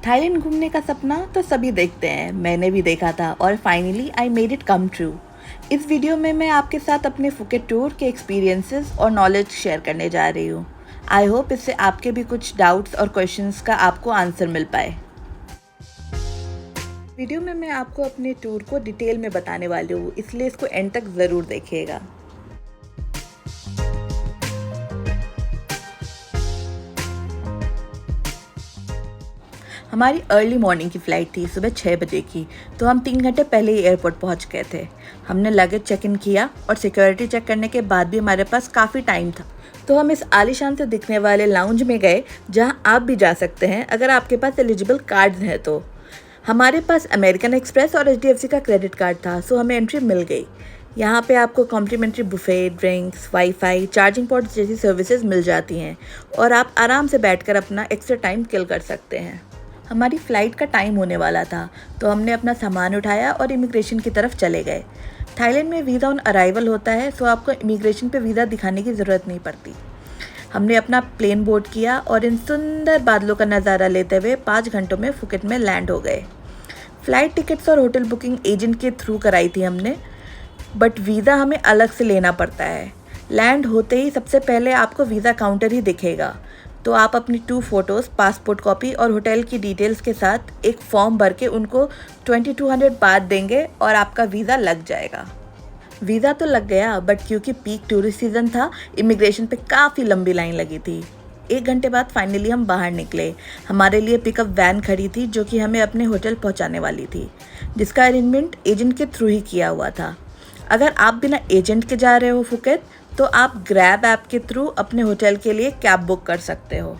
Thailand घूमने का सपना तो सभी देखते हैं, मैंने भी देखा था और finally I made it come true. इस वीडियो में मैं आपके साथ अपने फुकेट टूर के एक्सपीरियंसेस और नॉलेज शेयर करने जा रही हूँ। आई होप इससे आपके भी कुछ डाउट्स और क्वेश्चंस का आपको आंसर मिल पाए। वीडियो में मैं आपको अपने टूर को डिटेल में बताने वाली हूँ, इसलिए इसको एंड तक ज़रूर देखिएगा। हमारी अर्ली मॉर्निंग की फ़्लाइट थी, सुबह 6 बजे की, तो हम 3 घंटे पहले ही एयरपोर्ट पहुंच गए थे। हमने लगेज चेक इन किया और सिक्योरिटी चेक करने के बाद भी हमारे पास काफ़ी टाइम था, तो हम इस आलीशान से दिखने वाले लाउंज में गए, जहां आप भी जा सकते हैं अगर आपके पास एलिजिबल कार्ड्स हैं तो। हमारे पास अमेरिकन एक्सप्रेस और HDFC का क्रेडिट कार्ड था, सो हमें एंट्री मिल गई। यहाँ पे आपको complimentary buffet, drinks, wifi, charging points जैसी सर्विसेज मिल जाती हैं और आप आराम से बैठकर अपना एक्स्ट्रा टाइम किल कर सकते हैं। हमारी फ़्लाइट का टाइम होने वाला था, तो हमने अपना सामान उठाया और इमिग्रेशन की तरफ चले गए। थाईलैंड में वीज़ा ऑन अराइवल होता है, सो आपको इमिग्रेशन पे वीज़ा दिखाने की ज़रूरत नहीं पड़ती। हमने अपना प्लेन बोर्ड किया और इन सुंदर बादलों का नज़ारा लेते हुए 5 घंटों में फुकेट में लैंड हो गए। फ़्लाइट टिकट्स और होटल बुकिंग एजेंट के थ्रू कराई थी हमने, बट वीज़ा हमें अलग से लेना पड़ता है। लैंड होते ही सबसे पहले आपको वीज़ा काउंटर ही दिखेगा, तो आप अपनी 2 फ़ोटोज़, पासपोर्ट कॉपी और होटल की डिटेल्स के साथ एक फॉर्म भर के उनको 2200 बात देंगे और आपका वीज़ा लग जाएगा। वीज़ा तो लग गया, बट क्योंकि पीक टूरिस्ट सीज़न था, इमिग्रेशन पे काफ़ी लंबी लाइन लगी थी। 1 घंटे बाद फाइनली हम बाहर निकले। हमारे लिए पिकअप वैन खड़ी थी जो कि हमें अपने होटल पहुंचाने वाली थी, जिसका अरेंजमेंट एजेंट के थ्रू ही किया हुआ था। अगर आप बिना एजेंट के जा रहे हो फुकेत, तो आप ग्रैब ऐप के थ्रू अपने होटल के लिए कैब बुक कर सकते हो।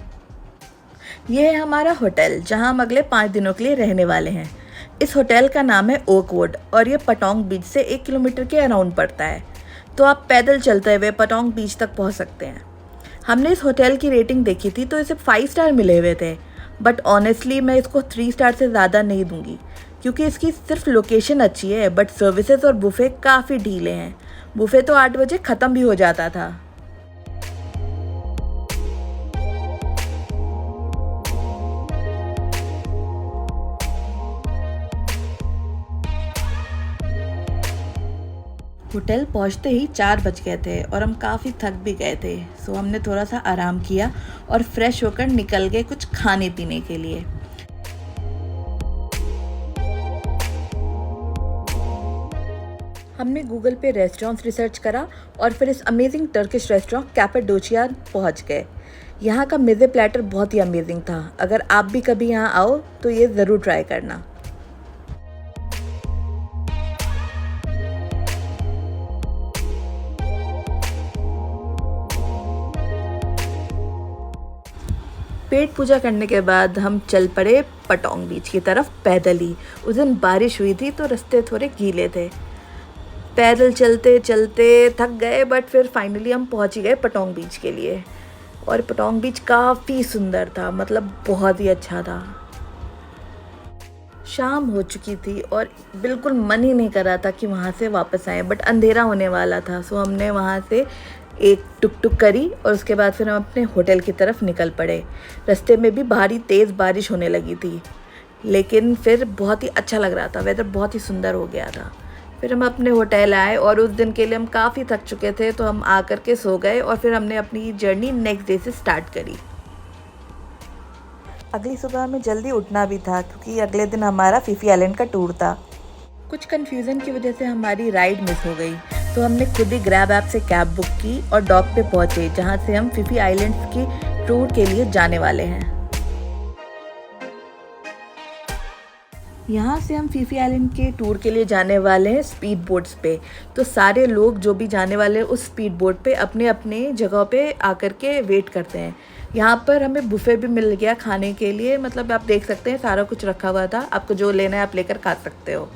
ये है हमारा होटल, जहां हम अगले 5 दिनों के लिए रहने वाले हैं। इस होटल का नाम है ओकवुड और ये पटोंग बीच से 1 किलोमीटर के अराउंड पड़ता है, तो आप पैदल चलते हुए पटोंग बीच तक पहुंच सकते हैं। हमने इस होटल की रेटिंग देखी थी तो इसे 5 स्टार मिले हुए थे, बट ऑनेस्टली मैं इसको 3 स्टार से ज़्यादा नहीं दूंगी, क्योंकि इसकी सिर्फ लोकेशन अच्छी है, बट सर्विसेज और बुफे काफ़ी ढीले हैं। बुफे तो 8 बजे ख़त्म भी हो जाता था। होटल पहुंचते ही 4 बज गए थे और हम काफ़ी थक भी गए थे, सो हमने थोड़ा सा आराम किया और फ्रेश होकर निकल गए कुछ खाने पीने के लिए। हमने गूगल पे रेस्टोरेंट्स रिसर्च करा और फिर इस अमेजिंग टर्किश रेस्टोरेंट कैपेडोचिया पहुंच गए। यहाँ का मिज़े प्लेटर बहुत ही अमेजिंग था। अगर आप भी कभी यहाँ आओ तो ये ज़रूर ट्राई करना। पेट पूजा करने के बाद हम चल पड़े पटोंग बीच की तरफ पैदल ही। उस दिन बारिश हुई थी तो रास्ते थोड़े गीले थे। पैदल चलते चलते थक गए, बट फिर फाइनली हम पहुंच ही गए पटोंग बीच के लिए। और पटोंग बीच काफ़ी सुंदर था, मतलब बहुत ही अच्छा था। शाम हो चुकी थी और बिल्कुल मन ही नहीं कर रहा था कि वहाँ से वापस आए, बट अंधेरा होने वाला था, सो हमने वहाँ से एक टुक टुक करी और उसके बाद फिर हम अपने होटल की तरफ निकल पड़े। रास्ते में भी भारी तेज़ बारिश होने लगी थी, लेकिन फिर बहुत ही अच्छा लग रहा था, वेदर बहुत ही सुंदर हो गया था। फिर हम अपने होटल आए और उस दिन के लिए हम काफ़ी थक चुके थे, तो हम आकर के सो गए और फिर हमने अपनी जर्नी नेक्स्ट डे से स्टार्ट करी। अगली सुबह हमें जल्दी उठना भी था, क्योंकि अगले दिन हमारा फीफी आइलैंड का टूर था। कुछ कन्फ्यूज़न की वजह से हमारी राइड मिस हो गई, तो हमने खुद ही ग्रैब ऐप से कैब बुक की और डॉक पे पहुँचे, जहाँ से हम फीफी आइलैंड्स की टूर के लिए जाने वाले हैं। यहाँ से हम फीफी आइलैंड के टूर के लिए जाने वाले हैं स्पीड बोट्स पे। तो सारे लोग जो भी जाने वाले हैं उस स्पीड बोट पे अपने अपने जगह पे आकर के वेट करते हैं। यहाँ पर हमें बुफे भी मिल गया खाने के लिए, मतलब आप देख सकते हैं सारा कुछ रखा हुआ था, आपको जो लेना है आप लेकर खा सकते हो।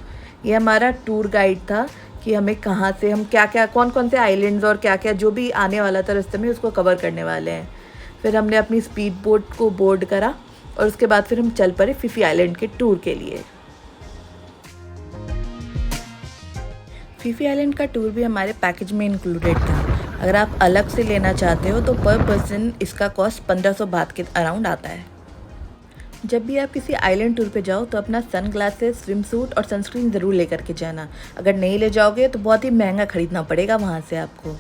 ये हमारा टूर गाइड था कि हमें कहाँ से हम क्या क्या कौन कौन से आइलैंड्स और क्या क्या जो भी आने वाला था रास्ते में उसको कवर करने वाले हैं। फिर हमने अपनी स्पीड बोट को बोर्ड करा और उसके बाद फिर हम चल पड़े फीफी आइलैंड के टूर के लिए। फीफी आइलैंड का टूर भी हमारे पैकेज में इंक्लूडेड था। अगर आप अलग से लेना चाहते हो तो पर पर्सन इसका कॉस्ट 1500 बात के अराउंड आता है। जब भी आप किसी आइलैंड टूर पे जाओ तो अपना सन ग्लासेस, स्विम सूट और सनस्क्रीन ज़रूर लेकर के जाना। अगर नहीं ले जाओगे तो बहुत ही महंगा खरीदना पड़ेगा वहाँ से आपको।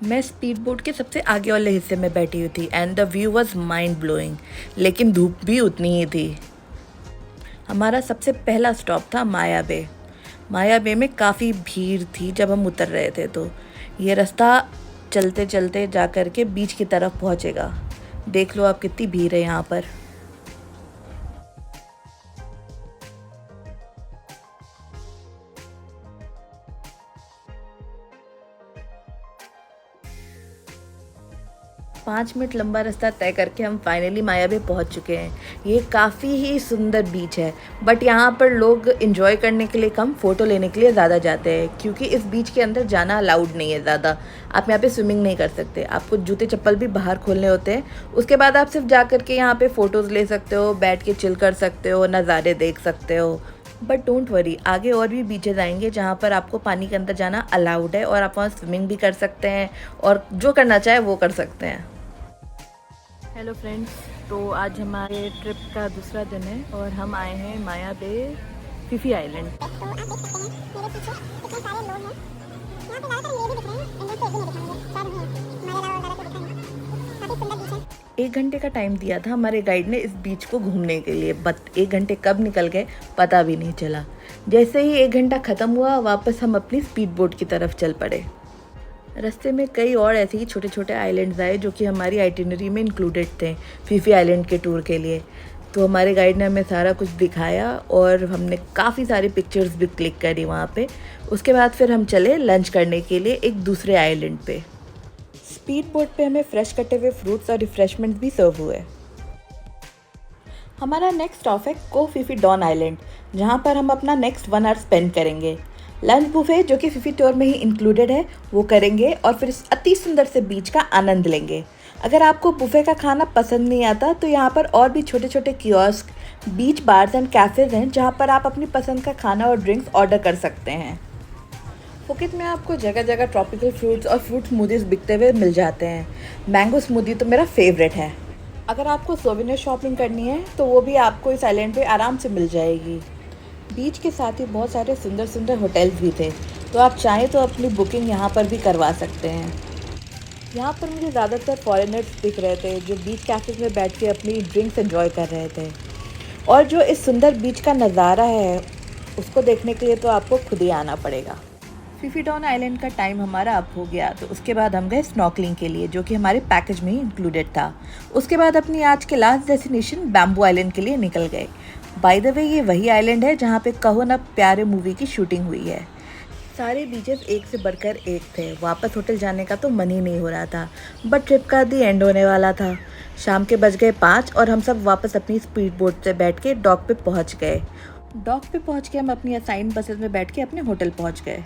मैं स्पीड बोट के सबसे आगे वाले हिस्से में बैठी हुई थी and the view was mind blowing, लेकिन धूप भी उतनी ही थी। हमारा सबसे पहला स्टॉप था माया बे। माया बे में काफ़ी भीड़ थी जब हम उतर रहे थे, तो ये रास्ता चलते चलते जा कर के बीच की तरफ पहुँचेगा। देख लो आप कितनी भीड़ है यहाँ पर। 5 मिनट लंबा रास्ता तय करके हम फाइनली माया बे पहुँच चुके हैं। ये काफ़ी ही सुंदर बीच है, बट यहाँ पर लोग इन्जॉय करने के लिए कम, फ़ोटो लेने के लिए ज़्यादा जाते हैं, क्योंकि इस बीच के अंदर जाना अलाउड नहीं है ज़्यादा। आप यहाँ पे स्विमिंग नहीं कर सकते, आपको जूते चप्पल भी बाहर खोलने होते हैं। उसके बाद आप सिर्फ जा कर के यहाँ पे फ़ोटोज़ ले सकते हो, बैठ के चिल कर सकते हो, नज़ारे देख सकते हो। बट डोंट वरी, आगे और भी बीचेज़ आएंगे जहाँ पर आपको पानी के अंदर जाना अलाउड है और आप वहाँ स्विमिंग भी कर सकते हैं और जो करना चाहे वो कर सकते हैं। हेलो फ्रेंड्स, तो आज हमारे ट्रिप का दूसरा दिन है और हम आए हैं माया बे फीफी आइलैंड। तो आप देख सकते हैं मेरे पीछे कितने सारे लोग हैं। यहाँ पे ज़्यादातर ये भी दिख रहे हैं, इनमें से एक भी नहीं दिखाएंगे, सब हैं हमारे अलावा ज़्यादा तो दिखाएंगे। काफ़ी सुंदर बीच है। 1 घंटे का टाइम दिया था हमारे गाइड ने इस बीच को घूमने के लिए, बट 1 घंटे कब निकल गए पता भी नहीं चला। जैसे ही 1 घंटा ख़त्म हुआ, वापस हम अपनी स्पीड बोट की तरफ चल पड़े। रास्ते में कई और ऐसे ही छोटे छोटे आइलैंड्स आए जो कि हमारी आइटिनरी में इंक्लूडेड थे फीफी आइलैंड के टूर के लिए। तो हमारे गाइड ने हमें सारा कुछ दिखाया और हमने काफ़ी सारी पिक्चर्स भी क्लिक करी वहाँ पे। उसके बाद फिर हम चले लंच करने के लिए एक दूसरे आइलैंड पे। स्पीड बोट पे हमें फ्रेश कटे हुए फ्रूट्स और रिफ्रेशमेंट्स भी सर्व हुए। हमारा नेक्स्ट स्टॉप है को फीफी डॉन आइलैंड, जहाँ पर हम अपना नेक्स्ट 1 आवर स्पेंड करेंगे। लंच बुफे जो कि फीफी टूर में ही इंक्लूडेड है वो करेंगे और फिर इस अति सुंदर से बीच का आनंद लेंगे। अगर आपको बुफे का खाना पसंद नहीं आता तो यहाँ पर और भी छोटे छोटे kiosk, beach bars and cafes हैं जहाँ पर आप अपनी पसंद का खाना और ड्रिंक्स ऑर्डर कर सकते हैं। फुकेत में आपको जगह जगह ट्रॉपिकल फ्रूट्स और फ्रूट स्मूदीज़ बिकते हुए मिल जाते हैं। मैंगो स्मूदी तो मेरा फेवरेट है। अगर आपको सोवेनियर शॉपिंग करनी है तो वो भी आपको इस आइलैंड पे आराम से मिल जाएगी। बीच के साथ ही बहुत सारे सुंदर सुंदर होटल्स भी थे, तो आप चाहें तो अपनी बुकिंग यहाँ पर भी करवा सकते हैं। यहाँ पर मुझे ज़्यादातर फॉरेनर्स दिख रहे थे जो बीच कैफे में बैठ के अपनी ड्रिंक्स एंजॉय कर रहे थे। और जो इस सुंदर बीच का नज़ारा है उसको देखने के लिए तो आपको खुद ही आना पड़ेगा। फीफी डॉन आइलैंड का टाइम हमारा अप हो गया, तो उसके बाद हम गए स्नॉर्कलिंग के लिए जो कि हमारे पैकेज में ही इंक्लूडेड था। उसके बाद अपनी आज के लास्ट डेस्टिनेशन बैम्बू आइलैंड के लिए निकल गए। बाय द वे, ये वही आइलैंड है जहाँ पे कहो ना प्यारे मूवी की शूटिंग हुई है। सारे बीचेस एक से बढ़कर एक थे। वापस होटल जाने का तो मन ही नहीं हो रहा था, बट ट्रिप का दी एंड होने वाला था। शाम के बज गए 5 और हम सब वापस अपनी स्पीड बोट से बैठ के डॉक पे पहुँच गए। डॉक पे पहुँच के हम अपनी असाइन बसेस में बैठ के अपने होटल पहुँच गए।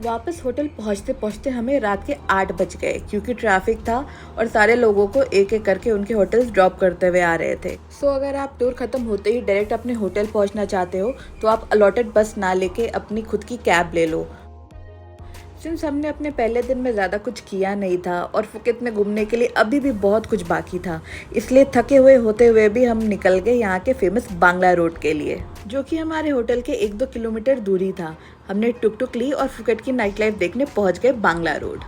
वापस होटल पहुंचते पहुंचते हमें रात के 8 बज गए, क्योंकि ट्रैफिक था और सारे लोगों को एक एक करके उनके होटल्स ड्रॉप करते हुए आ रहे थे। सो अगर आप टूर ख़त्म होते ही डायरेक्ट अपने होटल पहुंचना चाहते हो तो आप अलॉटेड बस ना लेके अपनी खुद की कैब ले लो। सिंस हमने अपने पहले दिन में ज़्यादा कुछ किया नहीं था और फुकेत में घूमने के लिए अभी भी बहुत कुछ बाकी था, इसलिए थके हुए होते हुए भी हम निकल गए यहाँ के फेमस बांग्ला रोड के लिए, जो कि हमारे होटल के 1-2 किलोमीटर दूरी था। हमने टुक टुक ली और फुकेट की नाइट लाइफ देखने पहुँच गए बांग्ला रोड।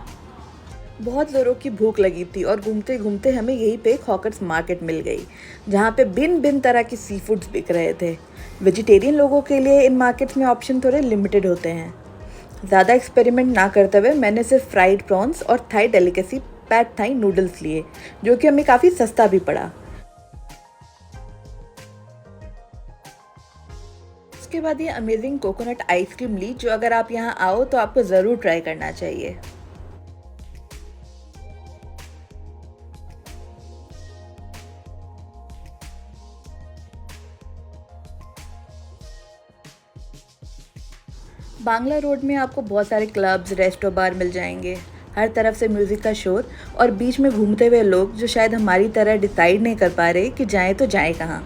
बहुत ज़ोरों की भूख लगी थी और घूमते घूमते हमें यहीं पे एक हॉकर्स मार्केट मिल गई, जहाँ पे भिन्न भिन्न तरह की सी फूड्स बिक रहे थे। वेजिटेरियन लोगों के लिए इन मार्केट्स में ऑप्शन थोड़े लिमिटेड होते हैं। ज़्यादा एक्सपेरिमेंट ना करते हुए मैंने सिर्फ फ्राइड प्रॉन्स और Thai delicacy pad Thai noodles लिए, जो कि हमें काफ़ी सस्ता भी पड़ा। उसके बाद ये अमेजिंग कोकोनट आइसक्रीम ली, जो अगर आप यहाँ आओ तो आपको ज़रूर ट्राई करना चाहिए। बांग्ला रोड में आपको बहुत सारे क्लब्स, रेस्टो, बार मिल जाएंगे। हर तरफ से म्यूज़िक का शोर और बीच में घूमते हुए लोग जो शायद हमारी तरह डिसाइड नहीं कर पा रहे कि जाएं तो जाएं कहाँ।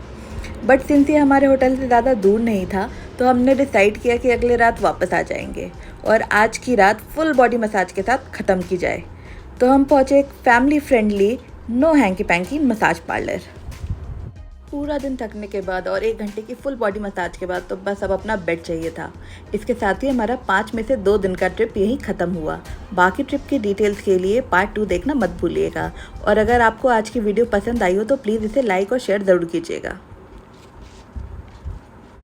बट सिंस ये हमारे होटल से ज़्यादा दूर नहीं था तो हमने डिसाइड किया कि अगले रात वापस आ जाएंगे और आज की रात फुल बॉडी मसाज के साथ ख़त्म की जाए। तो हम पहुँचे एक family friendly no hanky panky massage parlour. पूरा दिन थकने के बाद और 1 घंटे की फुल बॉडी मसाज के बाद तो बस अब अपना बेड चाहिए था। इसके साथ ही हमारा 5 में से 2 दिन का ट्रिप यहीं ख़त्म हुआ। बाकी ट्रिप की डिटेल्स के लिए पार्ट 2 देखना मत भूलिएगा। और अगर आपको आज की वीडियो पसंद आई हो तो प्लीज़ इसे लाइक और शेयर ज़रूर कीजिएगा।